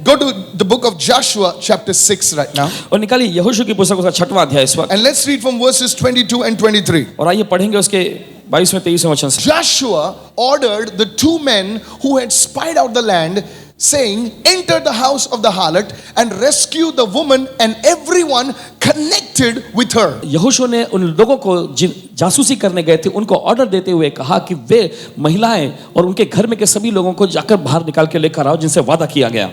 Go to the book of Joshua chapter 6 right now. और निकालिए यहोशू की पुस्तक उसका 6वां अध्याय इस वक्त, And let's read from verses 22 and 23. और आइए पढ़ेंगे उसके 22वें 23वें वचन से। Joshua ordered the 2 men who had spied out the land, saying, enter the house of the harlot and rescue the woman and everyone connected with her. यहोशू ने उन लोगों को जिन जासूसी करने गए थे उनको ऑर्डर देते हुए कहा कि वे महिलाएं और उनके घर में के सभी लोगों को जाकर बाहर निकाल के लेकर आओ जिनसे वादा किया गया।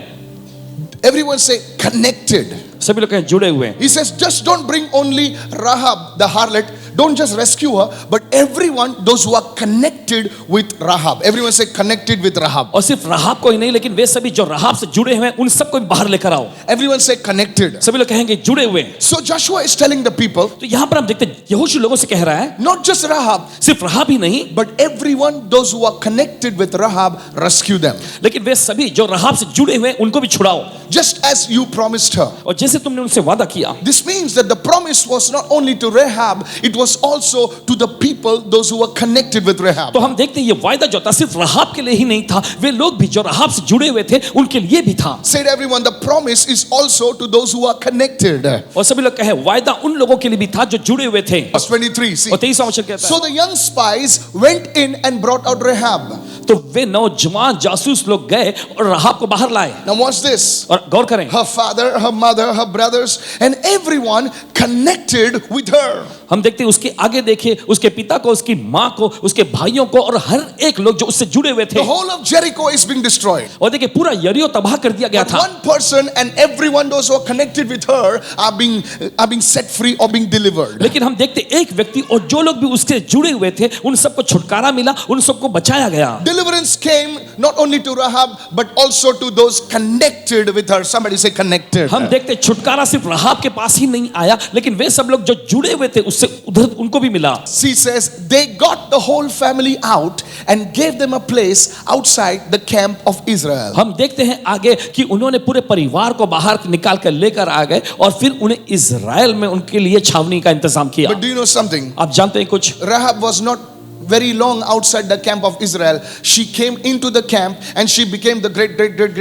Everyone say connected. सभी लोग कहें जुड़े हुए। He says, just don't bring only Rahab the harlot, don't just rescue her, but everyone, those who are connected with Rahab. Everyone say connected with Rahab. और सिर्फ राहाब को ही नहीं, लेकिन वे सभी जो राहाब से जुड़े हुए हैं उन सबको भी बाहर लेकर आओ। Everyone say connected. सभी लोग कहेंगे जुड़े हुए। So Joshua is telling the people, तो यहाँ पर हम देखते हैं यहोशू लोगों से कह रहा है, not just Rahab, सिर्फ राहाब ही नहीं, but everyone, those who are connected with Rahab, rescue them. लेकिन वे सभी जो राहाब से जुड़े हुए हैं उनको भी छुड़ाओ, Just as you promised her. और जैसे तुमने उनसे वादा किया। This means that the promise was not only to Rahab, it was also to the people, those who were connected with Rahab. तो हम देखते हैं ये वायदा जो था सिर्फ राहाब के लिए ही नहीं था, वे लोग भी जो राहाब से जुड़े हुए थे उनके लिए भी था। Said everyone, the promise is also to those who are connected. और सभी लोग कहे वायदा उन लोगों के लिए भी था जो जुड़े हुए थे। Verse 23, see. और 23वां वचन कहता So है, the young spies went in and brought out Rahab. तो वे नौजवान जासूस लोग गए और राहाब को बाहर लाए। Now watch this. और गौर करें, Her father, her mother, her brothers, and everyone connected with her. हम देखते हैं उसके आगे देखिए उसके पिता को, उसकी माँ को, उसके भाइयों को और हर एक लोग जो उससे जुड़े हुए थे। The whole of Jericho is being destroyed. और देखिए पूरा यरीहो तबाह कर दिया गया But था। one person and everyone, those who are connected with her, are being set free or being delivered. लेकिन हम देखते एक व्यक्ति और जो लोग भी उससे जुड़े हुए थे उन सबको छुटकारा मिला, उन सबको बचाया गया। Deliverance came not only to Rahab but also to those connected with her. Somebody say connected. हम देखते छुटकारा सिर्फ राहाब के पास ही नहीं आया, लेकिन वे सब लोग जो जुड़े हुए थे उससे उधर उनको भी मिला। She says they got the whole family out and gave them a place outside the camp of Israel. हम देखते हैं आगे कि उन्होंने पूरे परिवार को बाहर निकाल कर लेकर आ गए और फिर उन्हें इजराइल में उनके लिए छावनी का इंतजाम किया। But do you know something? आप जानते हैं कुछ, Rahab was not very long outside the camp of Israel. She came into the camp and she became the great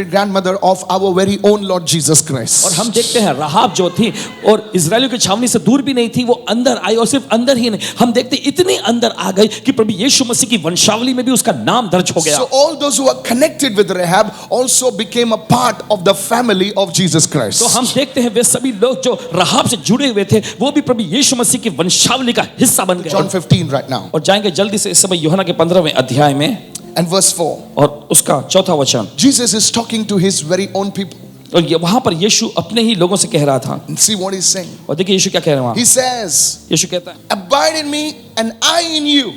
grandmother of our very own Lord Jesus Christ. और हम देखते हैं राहाब जो थी और इजराइलियों की छावनी से दूर भी नहीं थी, वो अंदर आई और सिर्फ अंदर ही नहीं, हम देखते इतनी अंदर आ गई कि प्रभु यीशु मसीह की वंशावली में भी उसका नाम दर्ज हो गया। So all those who are connected with Rahab also became a part of the family of Jesus Christ. तो हम देखते हैं वे सभी लोग जो राहाब से जुड़े हुए थे वो भी प्रभु यीशु मसीह की वंशावली का हिस्सा बन गए। John 15 right now. और जाएंगे जल्दी से इस समय यूहन्ना के 15वें अध्याय में And verse 4. और उसका 4था वचन। Jesus is talking to his very own people. और ये वहां पर यीशु अपने ही लोगों से कह रहा था। And see what he's saying. और देखिए यीशु क्या कह रहे हैं वहां। He says, यीशु कहता है, abide in me and I in you.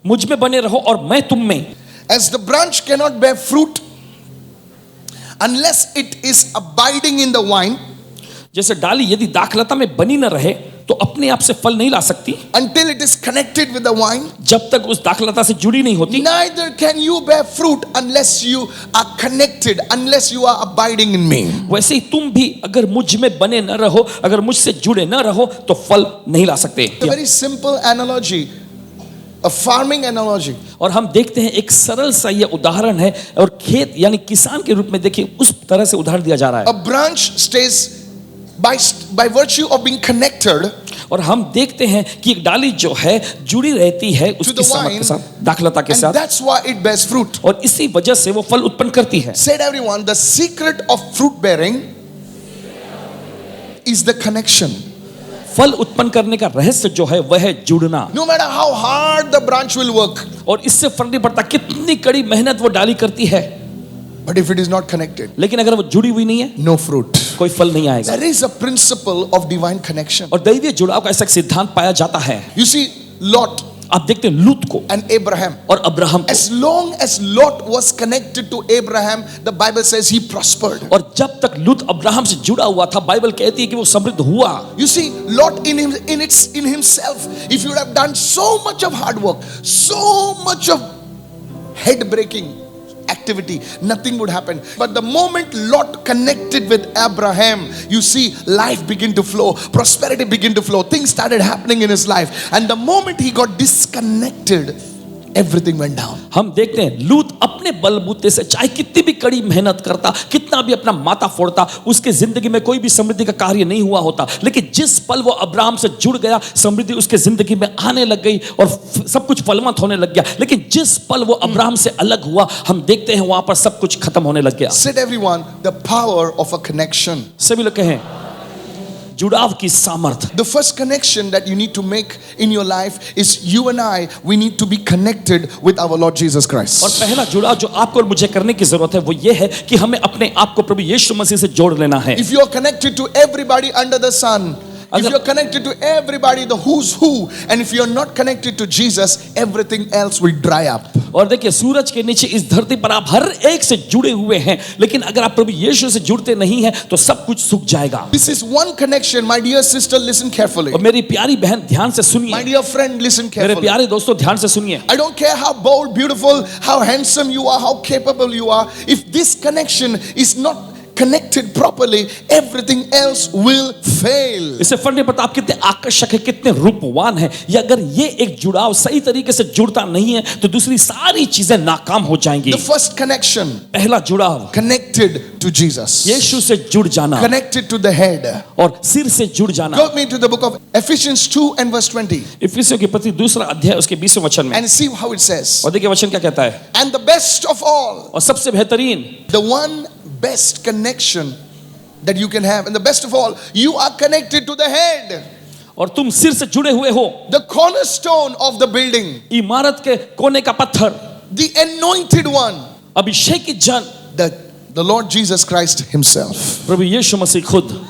मुझ में बने रहो और मैं तुम में। As the branch cannot bear fruit unless it is abiding in the vine, जैसे डाली यदि दाखलता में बनी न रहे तो अपने आप से फल नहीं ला सकती until it is connected with the vine, जब तक उस दाखलता से जुड़ी नहीं होती, neither can you bear fruit unless you are connected, unless you are abiding in me. वैसे ही तुम भी अगर मुझ में बने न रहो, अगर मुझसे जुड़े न रहो तो फल नहीं ला सकते। A very simple analogy, a farming analogy. और हम देखते हैं एक सरल सा ये उदाहरण है और खेत यानी किसान के रूप में देखिए उस तरह से उदाहरण दिया जा रहा है। A branch stays by virtue of being connected और हम देखते हैं कि एक डाली जो है जुड़ी रहती है उसकी सामत के साथ, दाखलता के and साथ, that's why it bears fruit. और इसी वजह से वो फल उत्पन्न करती है। Said everyone, the secret of fruit bearing is the connection. फल उत्पन्न करने का रहस्य जो है वह है जुड़ना। No matter how hard the branch will work, और इससे फर्क नहीं पड़ता कितनी कड़ी मेहनत वो डाली करती है, but if it is not connected, लेकिन अगर वो जुड़ी हुई नहीं है no fruit. कोई फल नहीं आएगा। There is a principle of divine connection. और दैवीय जुड़ाव का ऐसा सिद्धांत पाया जाता है। You see, Lot आप देखते हैं लूत को and Abraham. और अब्राहम को, As long as Lot was connected to Abraham, the Bible says he prospered. और जब तक लूत अब्राहम से जुड़ा हुआ था बाइबल कहती है कि वो समृद्ध हुआ। You see, Lot in himself, if you would have done so much of hard work, so much of head breaking activity, nothing would happen. But the moment Lot connected with Abraham, you see life began to flow, prosperity began to flow, things started happening in his life. And the moment he got disconnected, everything went down. हम देखते हैं लूत अपने अपने बलबूते से चाहे कितनी भी कड़ी मेहनत करता, कितना भी अपना माथा फोड़ता, उसके जिंदगी में कोई भी समृद्धि का कार्य नहीं हुआ होता। लेकिन जिस पल वो अब्राहम से जुड़ गया, समृद्धि उसके जिंदगी में आने लग गई और सब कुछ फलवंत होने लग गया। लेकिन जिस पल वो अब्राहम से अलग हुआ, हम देखते हैं वहां पर सब कुछ खत्म होने लग गया। Said everyone, the power of a connection. सभी लोग कहें जुड़ाव की सामर्थ। The first connection that you need to make in your life is you and I, we need to be connected with our Lord Jesus और Christ. पहला जुड़ाव जो आपको और मुझे करने की जरूरत है वो ये है कि हमें अपने आप को प्रभु यीशु मसीह से जोड़ लेना है। If you are connected to everybody under the sun, if you are connected to everybody, the who's who, and if you are not connected to Jesus, everything else will dry up. और देखिए सूरज के नीचे इस धरती पर आप हर एक से जुड़े हुए हैं, लेकिन अगर आप प्रभु यीशु से जुड़ते नहीं हैं तो सब कुछ सूख जाएगा। This is one connection, my dear sister, listen carefully. और मेरी प्यारी बहन ध्यान से सुनिए, My dear friend, listen मेरे carefully. प्यारे दोस्तों ध्यान से सुनिए। I don't care how bold, beautiful, how handsome you are, how capable you are. If this connection is not connected properly, everything else will fail. इससे फर्क नहीं पड़ता आप कितने आकर्षक है, कितने रूपवान है, या अगर ये एक जुड़ाव सही तरीके से जुड़ता नहीं है तो दूसरी सारी चीजें नाकाम हो जाएंगी। The first connection, पहला जुड़ाव connected to Jesus, यीशु से जुड़ जाना connected to the head. और सिर से जुड़ जाना। Go with me to the book of Ephesians 2 and verse 20 इफिसियों की पत्री दूसरा अध्याय उसके 20वें वचन में, and see how it says. और देखिए वचन क्या कहता है। And the best of all, और सबसे बेहतरीन, the one best connection that you can have, and the best of all, you are connected to the head, और तुम सिर से जुड़े हुए हो, the cornerstone of the building, इमारत के कोने का पत्थर, the anointed one, अभिषेकित जन, the Lord Jesus Christ himself. प्रभु यीशु मसीह खुद।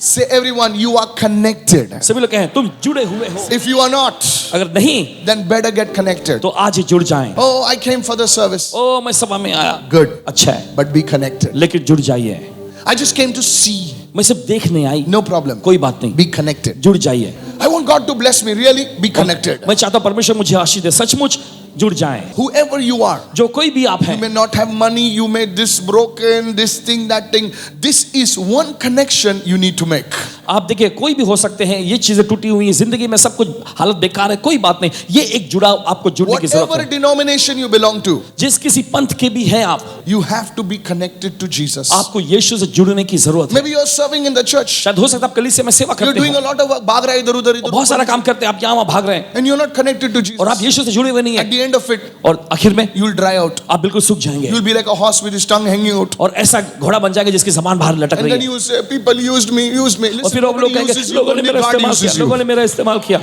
Say everyone, you are connected. सभी लोग कहें तुम जुड़े हुए हो। If you are not, अगर नहीं then better get connected. तो आज ही जुड़ जाएं। Oh, I came for the service. ओ मैं सभा में आया, Good, अच्छा है, but be connected. लेकिन जुड़ जाइए। I just came to see. मैं सिर्फ देखने आई, No problem. कोई बात नहीं, Be connected. जुड़ जाइए। I want God to bless me. Really, be connected. मैं चाहता हूं परमेश्वर मुझे आशीष दे, सचमुच जुड़ जाएं। Whoever you are, जो कोई भी आप you हैं, may not have money, you may this broken, this thing, that thing. This is one connection you need to make. आप देखिए कोई भी हो सकते हैं, ये चीजें टूटी हुई हैं, जिंदगी में सब कुछ हालत बेकार है, कोई बात नहीं, ये एक जुड़ाव आपको जुड़ने की जरूरत Whatever है। denomination you belong to, जिस किसी पंथ के भी हैं आप, you have to be connected to Jesus. आपको यीशु से जुड़ने की जरूरत है। Maybe you are serving in the church. शायद हो सकता है आप कलीसिया में सेवा You're करते doing हो, a lot of work. भाग रहा है इधर उधर इधर बहुत सारा उधर, काम करते हैं, आप यहाँ वहाँ भाग रहे हैं and you're not connected to Jesus. और आप यीशु से जुड़े हुए नहीं At हैं, the end of it, और आखिर में you will dry out. आप बिल्कुल सूख जाएंगे You'll be like a horse with his tongue hanging out. और ऐसा घोड़ा बन जाएगा जिसकी जबान बाहर लटक And रही then है। you will say, people used me. और Listen, फिर लोग nobody कहेंगे uses you, लोगों ने only मेरा God इस्तेमाल किया, uses you. लोगों ने मेरा इस्तेमाल किया,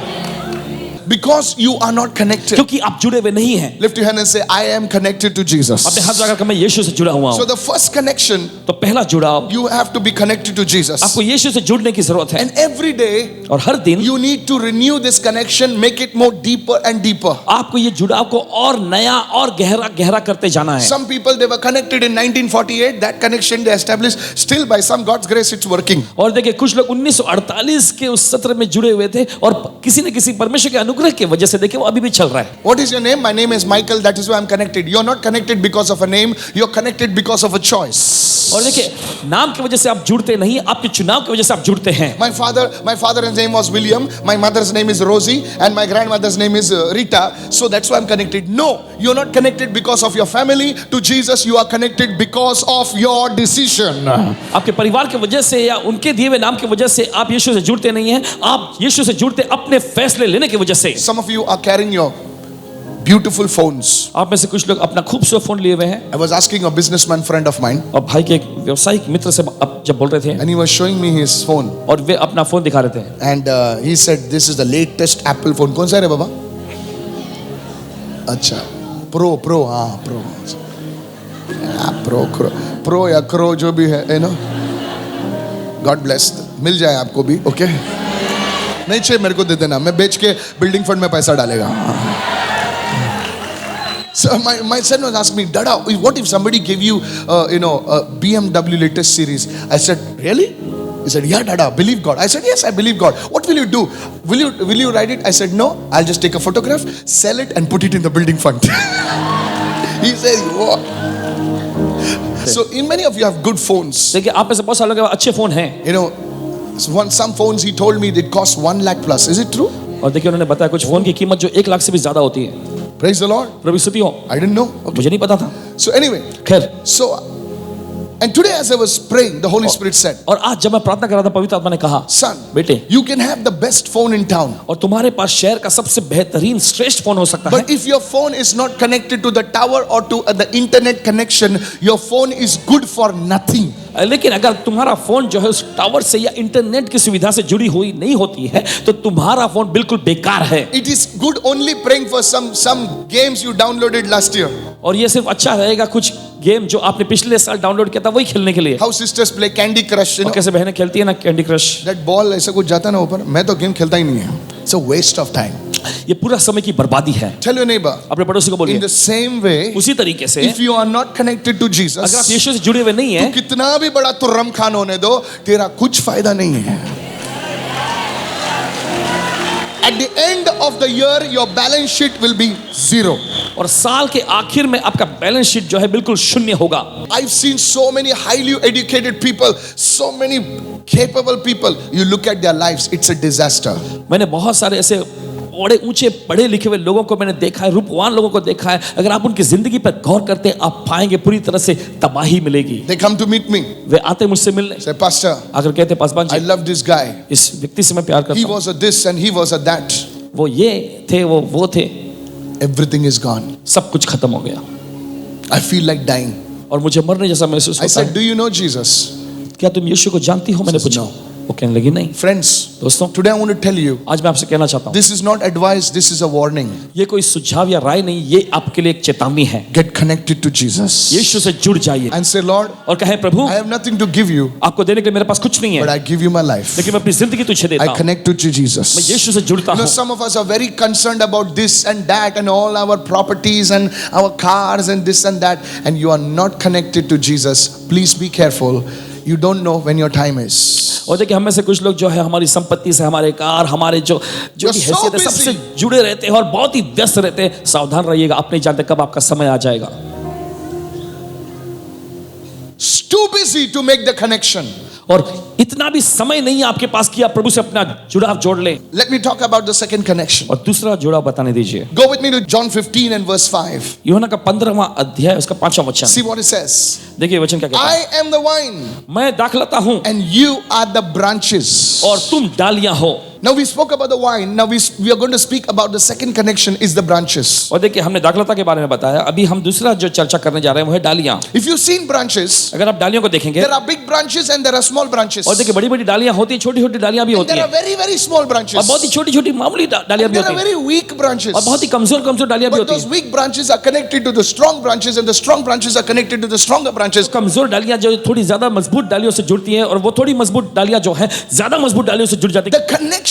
Because you are not connected. क्योंकि आप जुड़े हुए नहीं हैं। Lift your hand and say, I am connected to Jesus. अपने हाथ लगाकर मैं यीशु से जुड़ा हुआ So हूँ। the first connection, तो पहला जुड़ाव, you have to be connected to Jesus. आपको यीशु से जुड़ने की जरूरत है, And every day, और हर दिन you need to renew this connection, make it more deeper and deeper. आपको ये जुड़ाव को और नया और गहरा गहरा करते जाना है। Some people, they were connected in 1948. That connection they established. Still, by some God's grace, it's working. और देखिए कुछ लोग 1948 के उस सत्र में जुड़े हुए थे और किसी न किसी परमेश्वर के अनुग्रह की वजह से देखिए वो अभी भी चल रहा है। What is your name? My name is Michael. That is why I'm connected. You're not connected because of a name. You're connected because of a choice. और देखिए नाम की वजह से आप जुड़ते नहीं, आपके चुनाव की वजह से आप जुड़ते हैं। My father's name was William. My mother's name is Rosie, and my grandmother's name is Rita. So that's why I'm connected. No, you're not connected because of your family. To Jesus, you are connected because of your decision. आपके परिवार की वजह से या उनके दिए हुए नाम की वजह से आप यीशु से जुड़ते नहीं हैं, आप यीशु से जुड़ते अपने फैसले लेने की वजह से। Some of you are carrying your beautiful phones. आप में से कुछ लोग अपना खूबसूरत फोन लिए हुए हैं। I was asking a businessman friend of mine, और भाई के एक व्यवसायिक मित्र से अब जब बोल रहे थे and he was showing me his phone, और वे अपना फोन दिखा रहे थे, and he said, "This is the latest Apple phone." कौन सा है रे बाबा? अच्छा, Pro, हाँ Pro, Pro या Cro जो भी है, you know. God bless. मिल जाए आपको भी, okay? नहीं चाहिए मेरे को दे देना, मैं बेच के बिल्डिंग फंड में पैसा डालेगा। So my son was asking me, Dada, what if somebody gave you, a BMW latest series? I said, really? He said, yeah, Dada, believe God. I said, yes, I believe God. What will you do? Will you ride it? I said, no, I'll just take a photograph, sell it, and put it in the building fund. He said, what? So in many of you have good phones. देखिए आप में से बहुत सारे लोग अच्छे phone हैं, You know, some phones he told me they cost 1 lakh plus. Is it true? और देखिए उन्होंने बताया कुछ फोन की कीमत जो 1 लाख से भी ज्यादा होती है। Praise the Lord. प्रभु स्तुति हो। I didn't know. मुझे नहीं पता था। So anyway, खैर, so and today as I was praying, the Holy Spirit said, और आज जब मैं प्रार्थना कर रहा था, पवित्र आत्मा ने कहा, son, बेटे, you can have the best phone in town, और तुम्हारे पास शहर का सबसे बेहतरीन श्रेष्ठ फोन हो सकता है, but if your phone is not connected to the tower or to the internet connection, your phone is good for nothing. लेकिन अगर तुम्हारा फोन जो है उस टावर से या इंटरनेट की सुविधा से जुड़ी हुई नहीं होती है तो तुम्हारा फोन बिल्कुल बेकार है। It is good only praying for some games you downloaded last year. और ये सिर्फ अच्छा रहेगा कुछ गेम जो आपने पिछले साल डाउनलोड किया था वही खेलने के लिए। How sisters play Candy Crush, you know? कैसे बहनें खेलती है ना कैंडी क्रश। That ball ऐसा कुछ जाता ना ऊपर, मैं तो गेम खेलता ही नहीं है. It's a waste of time. ये पूरा समय की बर्बादी है। Tell your neighbor. अपने पड़ोसी को In बोलिए, the same way, उसी तरीके से if you are not connected to अगर आप Jesus, यीशु से जुड़े हुए नहीं तो हैं, कितना भी बड़ा तुर्रम खान होने दो, तेरा कुछ फायदा नहीं है. At the end of the year, your balance sheet will be zero. और साल के आखिर में आपका बैलेंस शीट जो है बिल्कुल शून्य होगा। I've seen so many highly educated people, so many capable people. You look at their lives, it's a disaster. मैंने बहुत सारे ऐसे बड़े ऊंचे पढ़े लिखे हुए लोगों को मैंने देखा है, रूपवान लोगों को देखा है। अगर आप उनकी जिंदगी पर गौर करते हैं, आप पाएंगे पूरी तरह से तबाही मिलेगी। They come to meet me. वे आते मुझसे मिलने, Say, Pastor, आकर कहते Paswan I ji, love this guy. इस व्यक्ति से मैं प्यार He करता हूँ, was a this and he was a that. वो ये थे, वो थे, Everything is gone. सब कुछ खत्म हो गया I feel like dying. और मुझे मरने जैसा महसूस I होता said, है। Do you know Jesus? क्या तुम यीशु को जानती हो? मैंने Says, पूछा। "No." वो कहने लगी नहीं। Friends, दोस्तों, today I want to tell you, आज मैं आपसे कहना चाहता हूँ, this is not advice, this is a warning. ये कोई सुझाव या राय नहीं, ये आपके लिए एक चेतावनी है। Get connected to Jesus. यीशु से जुड़ जाइए And say, Lord, और कहे, प्रभु, I have nothing to give you, आपको देने के लिए मेरे पास कुछ नहीं but है, I give you my life. लेकिन मैं अपनी जिंदगी तुझे देता I हूँ। connect to मैं Jesus. यीशु से जुड़ता You know, हूँ। some of us are very concerned about this and that and all our properties and our cars and this and that, and you are not connected to Jesus. Please be careful. You don't know when your time is. और देखिए, हम में से कुछ लोग जो है हमारी संपत्ति से, हमारे कार, हमारे जो You're भी so हैसियत है, सबसे busy. जुड़े रहते हैं और बहुत ही व्यस्त रहते हैं। सावधान रहिएगा, आप नहीं जानते कब आपका समय आ जाएगा। Too busy to make the connection. और इतना भी समय नहीं है आपके पास कि आप प्रभु से अपना जुड़ाव जोड़ लें। Let me talk about the second connection. और दूसरा जुड़ाव बताने दीजिए। Go with me to John 15 and verse 5. यूहन्ना का 15वां अध्याय उसका 5वां वचन। See what it says. देखिए वचन क्या कहता है। I am the vine मैं दाखलता हूँ and you are the branches. और तुम डालियां हो। Now we spoke about the vine. Now we are going to speak about the second connection is the branches. और देखिए, हमने दाखलता के बारे में बताया, अभी हम दूसरा जो चर्चा करने जा रहे हैं वो है डालियां। If you've seen branches, अगर आप डालियों को देखेंगे, there are big branches and there are small branches. और देखिए बड़ी बड़ी डालियां होती हैं, छोटी छोटी डालियां भी And होती there हैं, are very very small branches. और बहुत ही छोटी छोटी मामूली डालियां भी There are होती हैं, very weak branches. और बहुत ही कमजोर कमजोर डालियां भी But होती those हैं। weak branches are connected to the strong branches and the strong branches are connected to the stronger branches. कमजोर डालियां जो थोड़ी ज्यादा मजबूत डालियों से जुड़ती हैं और वो थोड़ी मजबूत डालियां जो है ज्यादा मजबूत डालियों से जुड़ जाती The connection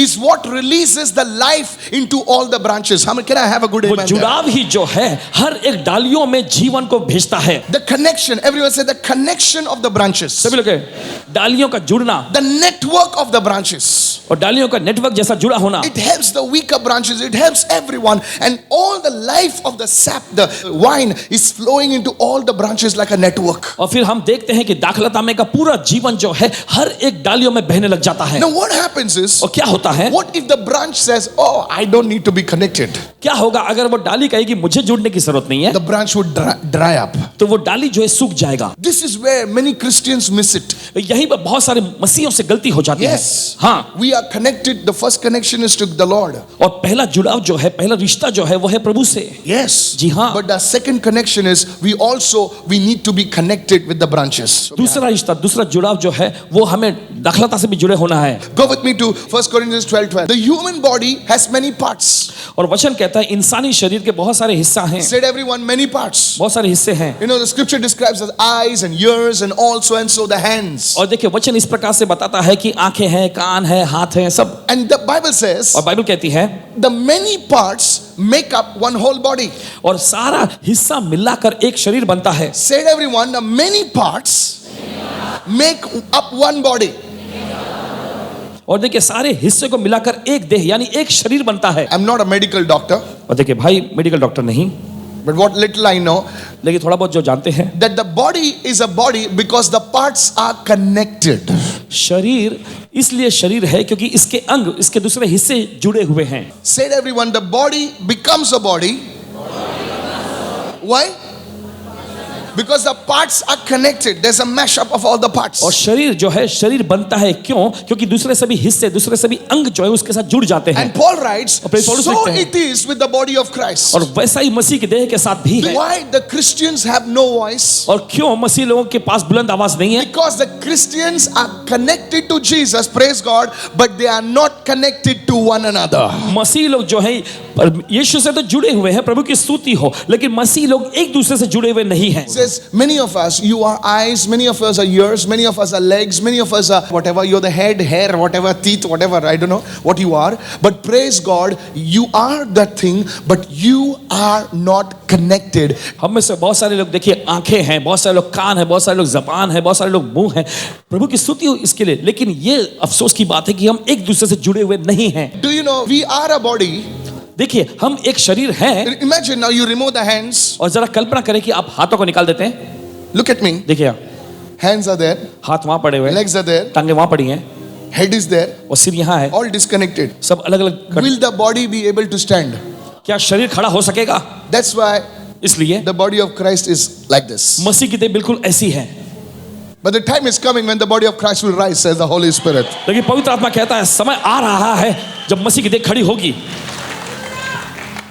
is what releases the life into all the branches. How many can I have a good हैं। वो amen there? जुड़ाव ही जो है हर एक डालियों में जीवन को भेजता है। The connection, everyone say the connection of the branches. सभी लोग कहे, डालियों का जुड़ना The network of the branches. और डालियों का नेटवर्क जैसा जुड़ा होना, It helps the weaker branches. It helps everyone. And all the life of the sap, the wine is flowing into all the branches like a network. और फिर हम देखते हैं कि दाखलता में का पूरा जीवन जो है हर एक डालियों में बहने लग जाता है। Now what happens is, और क्या होता है, what if the branch says, oh, I don't need to be connected? क्या होगा अगर वो डाली कहेगी मुझे जुड़ने की जरूरत नहीं है, The branch would dry up. तो वो डाली जो है सूख जाएगा। This is where many Christians miss it. यहीं पर बहुत सारे मसीहों से गलती हो जाती है। Yes. हाँ, We are connected. The first connection is to the Lord. और पहला जुड़ाव जो है, पहला रिश्ता जो है वो है प्रभु से। Yes. जी हाँ। But the second connection is we need to be connected with the branches. दूसरा रिश्ता, दूसरा जुड़ाव जो है वो हमें दाखलता से भी जुड़े होना है। Go with me to 1 Corinthians 12:12. The human body has many parts. और वचन कहता है इंसानी शरीर के बहुत सारे हिस्सा हैं, Said everyone, many parts. बहुत सारे हिस्से हैं। You know, the scripture describes as eyes and ears and also and so the hands. और देखिए वचन इस प्रकार से बताता है कि आंखें हैं, कान है, हाथ हैं, सब। And the Bible says और बाइबल कहती है the many parts make up one whole body. और सारा हिस्सा मिलाकर एक शरीर बनता है। Said everyone, the many parts make up one body. और देखिए सारे हिस्से को मिलाकर एक देह यानी एक शरीर बनता है। I'm not a medical doctor, और देखिए भाई मेडिकल डॉक्टर नहीं, but what little I know, लेकिन थोड़ा बहुत जो जानते हैं, that the body is a body because the parts are connected. शरीर इसलिए शरीर है क्योंकि इसके अंग, इसके दूसरे हिस्से जुड़े हुए हैं. Said everyone, the body becomes a body. Why? Because the parts are connected. There's a mashup of all the parts. और शरीर जो है, शरीर बनता है क्यों? क्योंकि दूसरे सभी हिस्से, दूसरे सभी अंग जो है उसके साथ जुड़ जाते हैं. And Paul writes, और पौलुस so लिखते हैं, it is with the body of Christ. और वैसा ही मसीह के देह के साथ भी है. Why the Christians have no voice? और क्यों मसीह लोगों के पास बुलंद आवाज नहीं है? Because the Christians are connected to Jesus, praise God, but they are not connected to one another. मसीह लोग जो है यीशु से तो जुड़े हुए हैं, प्रभु की स्तुति हो, लेकिन मसीह लोग एक दूसरे से जुड़े हुए नहीं हैं. It says, many of us, you are eyes, many of us are ears, many of us are legs, many of us are whatever, you're the head, hair, whatever, teeth, whatever, I don't know what you are, but praise God, you are that thing, but you are not connected. हम में से बहुत सारे लोग देखिए आंखें हैं, बहुत सारे लोग कान हैं, बहुत सारे लोग जबान है, बहुत सारे लोग मुंह हैं. प्रभु की स्तुति हो इसके लिए, लेकिन ये अफसोस की बात है कि हम एक दूसरे से जुड़े हुए नहीं हैं. Do you know, we are a body. देखिए हम एक शरीर हैं. Imagine now you remove the hands. और जरा कल्पना करें कि आप हाथों को निकाल देते हैं. Look at me. देखिए Hands are there, हाथ वहां पड़े हुए हैं, legs are there, टांगे वहां पड़ी हैं, head is there, और सिर यहाँ है, all disconnected. सब अलग अलग. Will the body be able to stand? क्या शरीर खड़ा हो सकेगा? That's why इसलिए the body of Christ is like this. मसीह की देह बिल्कुल ऐसी है. But the time is coming when the body of Christ will rise, says the Holy Spirit. लेकिन पवित्र आत्मा कहता है समय आ रहा है जब मसीह की देह खड़ी होगी.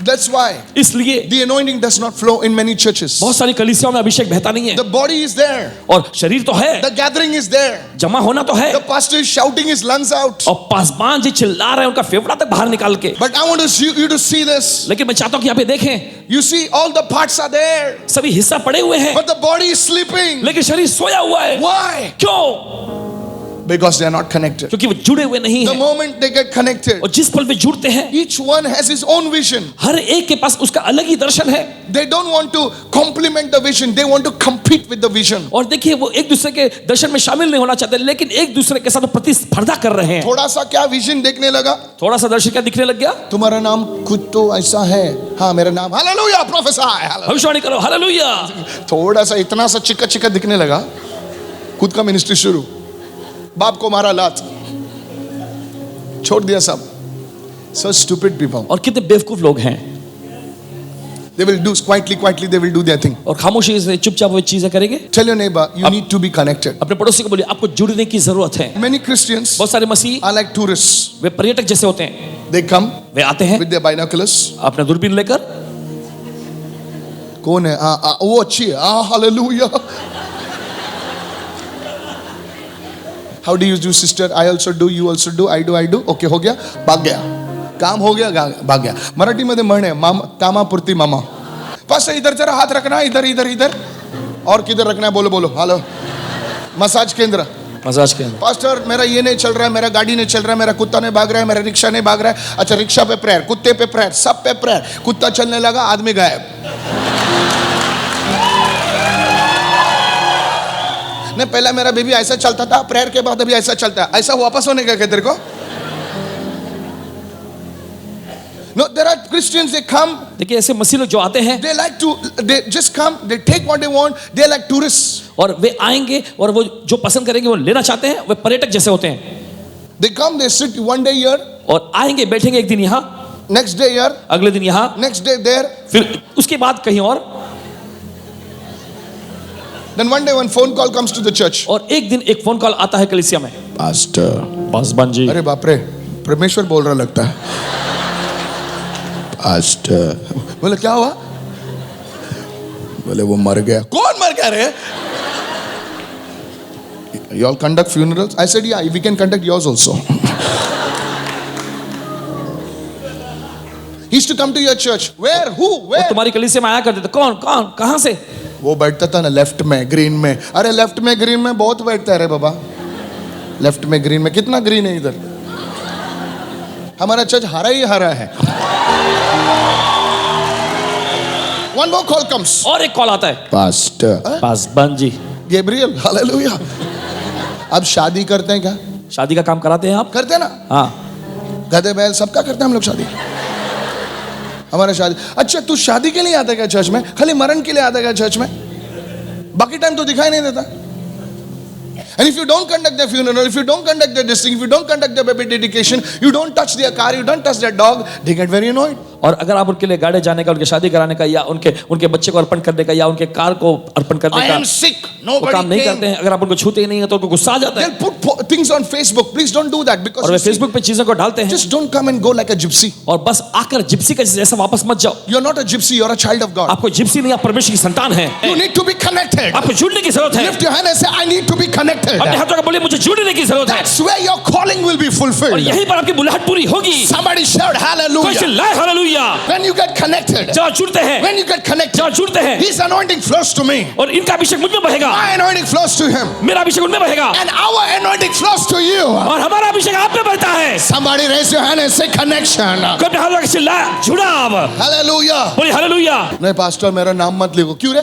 That's why इसलिए the anointing does not flow in many churches. बहुत सारी कलीसियाओं में अभिषेक बहता नहीं है. The body is there, और शरीर तो है, the gathering is there, जमा होना तो है, the pastor is shouting his lungs out. और पासबान जी चिल्ला रहे हैं उनका फेफड़ा तक बाहर निकाल के. But I want you to see this. लेकिन मैं चाहता हूं कि आप ये देखें, You see, all the parts are there, सभी हिस्सा पड़े हुए हैं, but the body is sleeping. लेकिन शरीर सोया हुआ है. Why? क्यों? Because they are not connected. क्योंकि वो जुड़े हुए नहीं The हैं. moment they get connected, और जिस पल वे जुड़ते हैं, each one has his own vision. हर एक के पास उसका अलग ही दर्शन है. They don't want to complement the vision, they want to compete with the vision. और देखिए वो एक दूसरे के दर्शन में शामिल नहीं होना चाहते, लेकिन एक दूसरे के साथ प्रतिस्पर्धा कर रहे हैं. थोड़ा सा क्या विजन देखने लगा, थोड़ा सा दर्शन क्या दिखने लग गया? तुम्हारा नाम कुछ तो ऐसा है, हाँ मेरा नाम, हालेलुया, प्रोफेसर, भविष्यवाणी करो, हालेलुया. थोड़ा सा इतना सा चिक्का चिक्का दिखने लगा, खुद का मिनिस्ट्री शुरू, बाप को मारा लात, छोड़ दिया सब. So stupid people. और कितने बेवकूफ लोग हैं. They will do quietly, they will do their thing. और खामोशी से चुपचाप वो चीजें करेंगे. Tell your neighbor, you need to be connected. अपने पड़ोसी को बोलिए आपको जुड़ने की जरूरत है. Many Christians बहुत सारे मसीही are like tourists. वे पर्यटक जैसे होते हैं. They come वे आते हैं with their binoculars. अपना दूरबीन लेकर. कौन है? वो अच्छी है. Hallelujah. How do you do, sister? I also do, you also do, I do. Okay, हो गया, भाग गया, काम हो गया, भाग गया. मराठी मध्ये म्हण आहे, कामापुरती मामा. पास इधर जरा हाथ रखना, इधर और किधर रखना है, बोलो. हेलो, मसाज केंद्र. मसाज के पास्टर मेरा ये नहीं चल रहा है, मेरा गाड़ी नहीं चल रहा है, मेरा कुत्ता नहीं भाग रहा है, मेरा रिक्शा नहीं भाग रहा है. अच्छा, रिक्शा पे प्रेयर, कुत्ते पे प्रेयर, सब पे प्रेयर. कुत्ता चलने लगा, आदमी गायब. नहीं, पहला मेरा बेबी ऐसा चलता था, प्रेयर के बाद अभी ऐसा चलता है. ऐसा वापस होने का क्या तेरे को? No, there are Christians, they come. देखिए ऐसे मसीह लोग जो आते हैं, they just come, they take what they want, they are like tourists. और वे आएंगे और वो जो पसंद करेंगे वो लेना चाहते हैं. वे पर्यटक जैसे होते हैं. They come, they sit one day here, और आएंगे बैठेंगे एक दिन यहाँ, next day here, अगले दिन यहाँ, next day there, फिर उसके बाद कहीं और. then one day one phone call comes to the church. और एक दिन एक फोन कॉल आता है कलीसिया में. Pastor, पासबान जी. अरे बाप रे, परमेश्वर बोल रहा लगता है. Pastor, बोले क्या हुआ? बोले वो मर गया. कौन मर गया रे? You all conduct funerals? I said, yeah, we can conduct yours also. He used to come to your church. Where? Who? Where? तुम्हारी कलीसिया में आया करते थे. कौन कहाँ से? वो बैठता था ना लेफ्ट में, ग्रीन में. अरे लेफ्ट में ग्रीन में बहुत बैठता है रे बाबा. लेफ्ट में ग्रीन में कितना ग्रीन है इधर? हमारा चर्च हरा ही हरा है. One more call comes. और एक कॉल आता है. Pastor, पासबान जी. Gabriel, hallelujah. अब शादी करते हैं क्या? शादी का काम कराते हैं आप? करते हैं ना. हाँ. गधे बैल सबका करते हैं हम लोग शादी. हमारा शादी. अच्छा, तू शादी के लिए आता क्या चर्च में? खाली मरण के लिए आता क्या चर्च में? बाकी टाइम तो दिखाई नहीं देता. And if you don't conduct their funeral, if you don't conduct their this thing, if you don't conduct their baby dedication, you don't touch their car, you don't touch their dog, they get very annoyed. और अगर आप उनके लिए गाड़े जाने का, उनके शादी कराने का, या उनके बच्चे को अर्पण करने का, या उनके कार को अर्पण करने I का am sick. वो काम Nobody नहीं करते came. हैं, अगर आप उनको छूते ही नहीं है तो उनको गुस्सा आ जाता है They'll put things on Facebook. Please don't do that because और वे you see, फेसबुक पे चीजों को डालते हैं just don't come and go like a gypsy. और बस आकर जिप्सी का जैसा वापस मत जाओ। You're not a gypsy, you're a child of God. आपको जिप्सी नहीं, आप परमेश्वर की संतान हैं। You need to be connected. आपको जुड़ने की जरूरत है। Lift your hand and say, I need to be connected. अपने हाथों का बोलिए, मुझे जुड़ने की जरूरत है That's where your calling will be और fulfilled. यहीं पर आपकी बुलाहट पूरी होगी। Somebody shout कोई hallelujah. चिल्लाए hallelujah. When you get connected, जब आप जुड़ते हैं, when you get connected, जब आप जुड़ते हैं His anointing flows to me. और इनका अभिषेक मुझ में बहेगा, My anointing flows to Him. मेरा अभिषेक उनमें बहेगा And our anointing flows to you. और हमारा अभिषेक आप में बहता है। Somebody raise your hand and say connection. कोई अपने हाथों का चिल्लाए, जुड़ा अब। Hallelujah. बोलिए हालेलुया। नहीं पास्टर मेरा नाम मत लिखो। क्यों रे?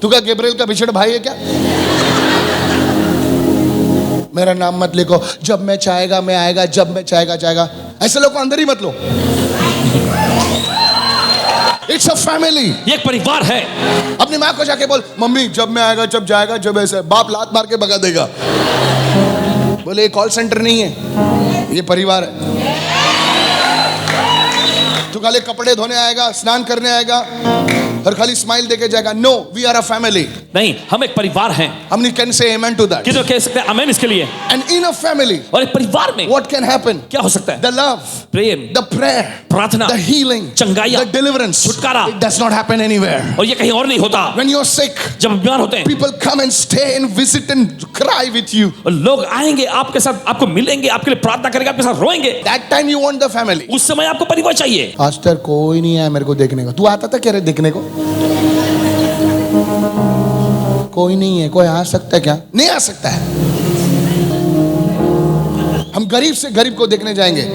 तू क्या गैब्रिएल का बिछड़ भाई है क्या? मेरा नाम मत लिखो। जब मैं चाहेगा मैं आएगा, जब मैं चाहेगा जाएगा। ऐसे लोग को अंदर ही मत लो। It's a family. ये एक परिवार है। अपनी माँ को जाके बोल, मम्मी जब मैं आएगा, जब जाएगा, जब ऐसे। बाप लात मार के भगा देगा। बोले ये कॉल सेंटर नहीं है, ये परिवार है। तू खाली कपड़े धोने आएगा, स्नान करने आएगा और खाली स्माइल देके जाएगा। No, we are a family. नहीं, हम एक परिवार हैं। हमने can say amen to that. किसी कह सकते हैं आमेन इसके लिए। And in a family, और एक परिवार में what can happen? क्या हो सकता है? The love, Prem, the prayer, प्रार्थना, the healing, चंगाइयाँ, the deliverance. छुटकारा। It does not happen anywhere. और ये कहीं और नहीं होता। When you're sick, जब बीमार होते हैं people come and stay and visit and cry with you. और लोग आएंगे आपके साथ, आपको मिलेंगे, आपके लिए प्रार्थना करेंगे, आपके साथ रोएंगे। That time you want the family. उस समय आपको परिवार चाहिए। पास्टर कोई नहीं आया मेरे को देखने को। तू आता था क्या रे देखने को? कोई नहीं है। कोई आ सकता है क्या? नहीं आ सकता है। हम गरीब से गरीब को देखने जाएंगे।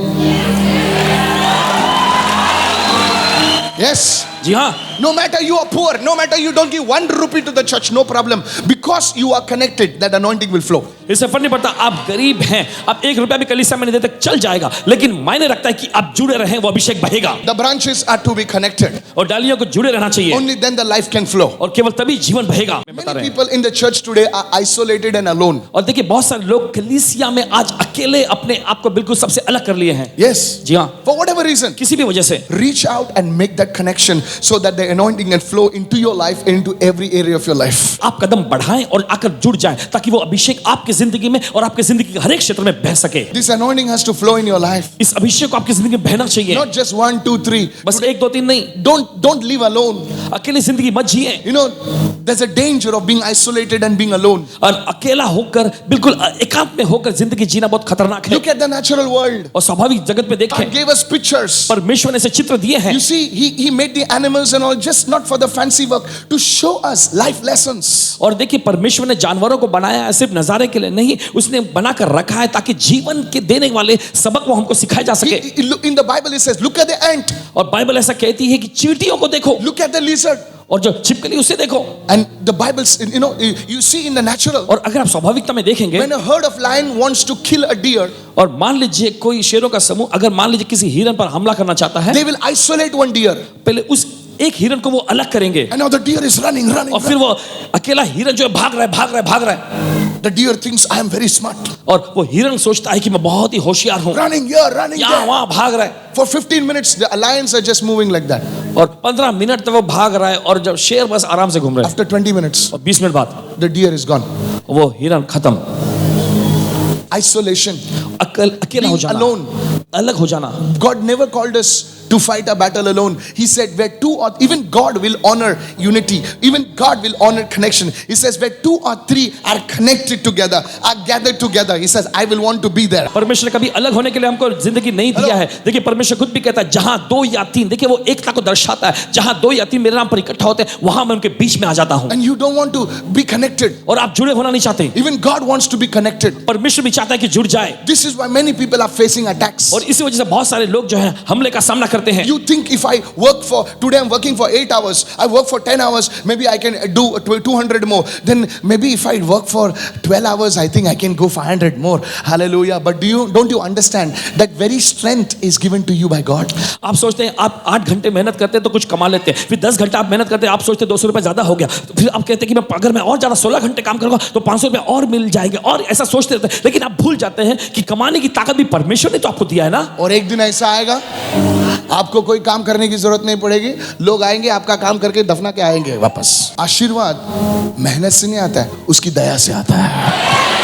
Yes. जी हाँ, No matter you are poor, no matter you don't give 1 rupee to the church, no problem. Because you are connected, that anointing will flow. इससे फर्क नहीं पड़ता आप गरीब हैं, आप 1 रुपया भी कलीसिया में नहीं देते, चल जाएगा, लेकिन मायने रखता है कि आप जुड़े रहें, वो अभिषेक बहेगा। The branches are to be connected. और डालियों को जुड़े रहना चाहिए Only then the life can flow. और केवल तभी जीवन बहेगा। Many people in the church today are isolated and alone. और देखिए बहुत सारे लोग कलीसिया में आज अकेले अपने आप को बिल्कुल सबसे अलग कर लिए हैं। Yes. जी हाँ, For whatever reason. किसी भी वजह से Reach out and make that connection so that the anointing can flow into your life and into every area of your life. आप कदम बढ़ाएं और आकर जुड़ जाएं ताकि वो अभिषेक आपकी जिंदगी में और आपकी जिंदगी के हर एक क्षेत्र में बह सके। This anointing has to flow in your life. इस अभिषेक को आपकी जिंदगी में बहना चाहिए। Not just 1, 2, 3. बस 1, 2, 3 नहीं। Don't live alone. अकेली जिंदगी मत जिए। You know, there's a danger of being isolated and being alone. और अकेला होकर बिल्कुल एकांत में होकर जिंदगी जीना बहुत खतरनाक है। Look at the natural world. और स्वाभाविक जगत में देखें, God gave us pictures. परमेश्वर ने ऐसे चित्र दिए हैं। You see, he made the animals and all just not for the fancy work, to show us life lessons. और देखिए परमेश्वर ने जानवरों को बनाया है सिर्फ नजारे के लिए नहीं, उसने बनाकर रखा है ताकि जीवन के देने वाले सबक वो हमको सिखाए जा सके। In the Bible it says, look at the ant. और बाइबल ऐसा कहती है कि चींटियों को देखो, Look at the lizard. और जो छिपकली उसे देखो। And the Bible, you know, you see in the natural, और अगर आप स्वाभाविकता में देखेंगे, when a herd of lion wants to kill a deer, और मान लीजिए कोई शेरों का समूह अगर मान लीजिए किसी हिरन पर हमला करना चाहता है, they will isolate one deer. पहले उस एक हिरन को वो अलग करेंगे And now the deer is running. और फिर वो अकेला हिरन जो है भाग रहा है। The deer thinks I am very smart. और वो हिरन सोचता है कि मैं बहुत ही होशियार हूँ, Running here, running यहाँ there. वहाँ भाग रहा है। For 15 minutes, the lions are just moving like that. और 15 मिनट तक वो भाग रहा है और जब शेर बस आराम से घूम रहा है, After 20 minutes, और 20 मिनट बाद the deer is gone. वो हिरन खत्म। Isolation. अकेला हो Being जाना, alone. अलग हो जाना। God never called us to fight a battle alone. He said where two or even God will honor unity. Even God will honor connection. He says where 2 or 3 are connected together, are gathered together. He says I will want to be there. परमेश्वर ने कभी अलग होने के लिए हमको जिंदगी नहीं दिया है। देखिए परमेश्वर खुद भी कहता है जहां 2 या 3, देखिए वो एकता को दर्शाता है, जहां 2 या 3 मेरे नाम पर इकट्ठा होते हैं वहां मैं उनके बीच में आ जाता हूं। And you don't want to be connected. और आप जुड़े होना नहीं चाहते, Even God wants to be connected. परमेश्वर भी चाहता है कि जुड़ जाए। This is why many people are facing attacks. और इसी वजह से बहुत सारे लोग जो हैं हमले का सामना कर करते हैं। You think if I work for, today I'm working for 8 hours, I work for 10 hours, maybe I can do 200 more. Then maybe if I work for 12 hours, I think I can go 500 more. Hallelujah. But don't you understand that very strength is given to you by God? आप सोचते हैं आप 8 घंटे मेहनत करते हैं तो कुछ कमा लेते हैं, फिर 10 घंटा आप मेहनत करते हैं, आप सोचते हैं 200 रुपए ज्यादा हो गया, तो फिर आप कहते हैं कि अगर मैं और ज्यादा 16 घंटे काम करूंगा तो 500 रुपए और मिल जाएंगे, और ऐसा सोचते रहते हैं। लेकिन आप भूल जाते हैं कि कमाने की ताकत भी परमेश्वर ने तो आपको दिया है ना। और एक दिन ऐसा आएगा आपको कोई काम करने की जरूरत नहीं पड़ेगी, लोग आएंगे आपका काम करके दफना के आएंगे वापस। आशीर्वाद मेहनत से नहीं आता है, उसकी दया से आता है।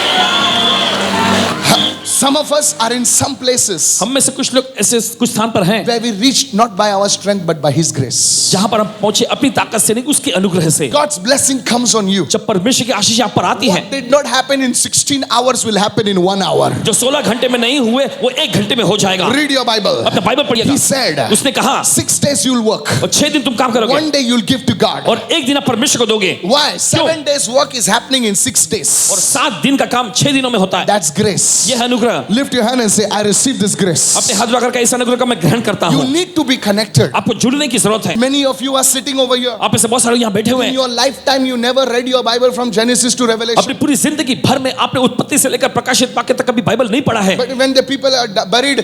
Some of us are in some places हम में से कुछ लोग ऐसे कुछ स्थान पर हैं where we reached not by our strength but by His grace. जहां पर हम पहुंचे अपनी ताकत से नहीं, उसके अनुग्रह से। God's blessing comes on you. जब परमेश्वर की आशीष आप पर आती है, What did not happen in 16 hours will happen in 1 hour. जो 16 घंटे में नहीं हुए वो 1 घंटे में हो जाएगा। Read your Bible. अपना बाइबल पढ़िएगा। He said, उसने कहा 6 days you'll work. और 6 दिन तुम काम करोगे, 1 day you'll give to God. और 1 दिन आप परमेश्वर को दोगे। Why? 7 days work is happening in 6 days. और 7 दिन का काम 6 दिनों में होता है। That's grace. यह है अनुग्रह। Lift your hand and say, I receive this grace. अपने हाथ उठाकर इस अनुग्रह का मैं ग्रहण करता You हूँ। need to be connected. आपको जुड़ने की जरूरत है। Many of you are sitting over here. आप में से बहुत सारे यहाँ बैठे हुए In हैं, your lifetime, you never read your Bible from Genesis to Revelation. अपनी पूरी जिंदगी भर में आपने उत्पत्ति से लेकर प्रकाशित वाक्य तक कभी बाइबल नहीं पढ़ा है। But when the people are buried,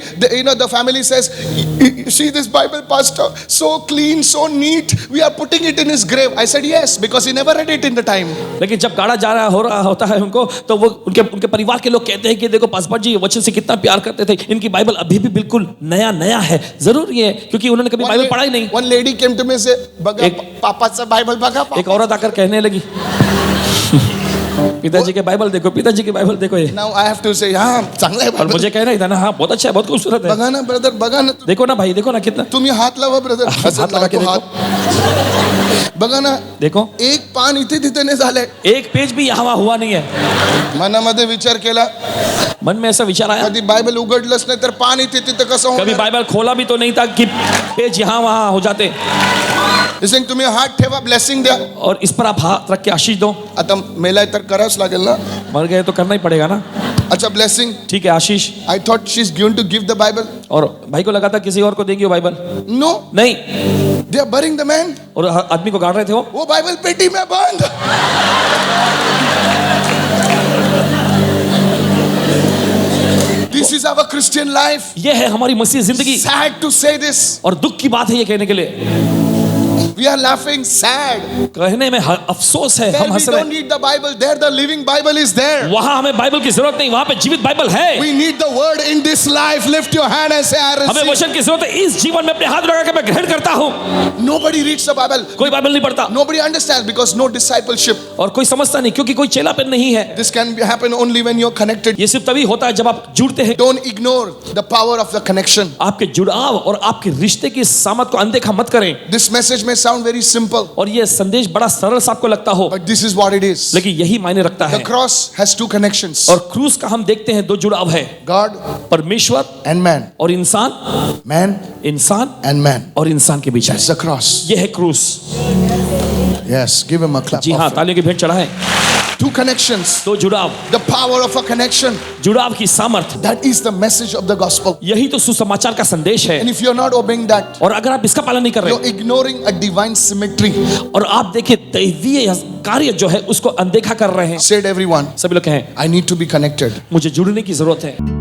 the family says, see this Bible, pastor, so clean, so neat. We are putting it in his grave. I said, yes, because he never read it in the time. लेकिन जब गाड़ा जा रहा होता है उनको, तो वो उनके परिवार के लोग कहते हैं कि देखो पासवान जी वचन से कितना प्यार करते थे, इनकी बाइबल अभी भी बिल्कुल नया नया है। जरूरी है क्योंकि उन्होंने कभी बाइबल पढ़ा ही नहीं। One lady came to me and said, बगा पापा से बाइबल बगा। एक औरत आकर कहने लगी, पिताजी के बाइबल देखो, पिताजी की बाइबल देखो ये। Now I have to say, हाँ चांगला है और बाइबल। मुझे कहना ही था ना, हाँ बहुत अच्छा है, बहुत खूबसूरत है। बगा ना ब्रदर, बगा ना। देखो ना भाई, देखो ना कितना। तुम ये हाथ लावा ब्रदर, हाथ लगा के देखो, बगा ना। देखो एक पान इथे तिथे झाले, एक पेज भी यहाँ हुआ नहीं है। मनामध्ये विचार केला, मन में ऐसा विचार आया, कधी बाइबल उघडलंच नाही तर पान इथे तिथे कसं कभी होणार? बाइबल खोला भी तो नहीं था कि पेज यहाँ वहाँ हो जाते। इसलिए तुम्ही हात ठेवा, ब्लेसिंग द्या। और इस पर आप हाथ रख के आशीष दो। आता मेलाय तर करावंच लागेल ना। मर गए तो करना ही पड़ेगा ना। अच्छा ब्लेसिंग। ठीक है Ashish. I thought she is given to give the Bible. और भाई को लगा था किसी और को देंगे वो बाइबल। नो, नहीं, दे आर बरिंग द मैन। और आदमी को गाड़ रहे थे वो बाइबल पेटी में बंद। This is our Christian life. ये है हमारी मसीह जिंदगी। Sad to say this. और दुख की बात है ये कहने के लिए। We are laughing, sad. कहने में अफसोस है, There हम we हंस रहे don't need the Bible. There the living Bible is there. वहां हमें बाइबल की जरूरत नहीं, वहां पे जीवित बाइबल है। We need the word in this life. Lift your hand and say, I हमें receive. वचन की जरूरत है। इस जीवन में अपने हाथ लगा के मैं ग्रहण करता हूँ। Nobody reads the Bible. कोई बाइबल नहीं पढ़ता, Nobody understands because no discipleship. और कोई समझता नहीं क्योंकि कोई चेलापन नहीं है। This can happen only when you're connected. ये सिर्फ तभी होता है जब आप जुड़ते हैं। Don't ignore the power of the connection. आपके जुड़ाव और आपके रिश्ते की सामत को अनदेखा मत करें। This message may sound very simple, और ये संदेश बड़ा सरल सा आपको लगता हो, but this is what it is. लेकिन यही मायने रखता The है। cross has two connections. और क्रूस का हम देखते हैं 2 जुड़ाव है, God परमेश्वर and man. और इंसान, Man इंसान and man. और इंसान के बीच है। That's the cross. ये है क्रूस। Yes, give him a clap. जी हाँ, offering. तालियों की भेंट चढ़ाएं। Two connections. 2 जुड़ाव, The power of a connection. जुड़ाव की सामर्थ, That is the message of the gospel. यही तो सुसमाचार का संदेश है। And if you're not obeying that, और अगर आप इसका पालन नहीं कर you're रहे ignoring a divine symmetry. और आप देखिए दैवीय कार्य जो है उसको अनदेखा कर रहे हैं। Said everyone, सभी लोग कहें I need to be connected. मुझे जुड़ने की जरूरत है।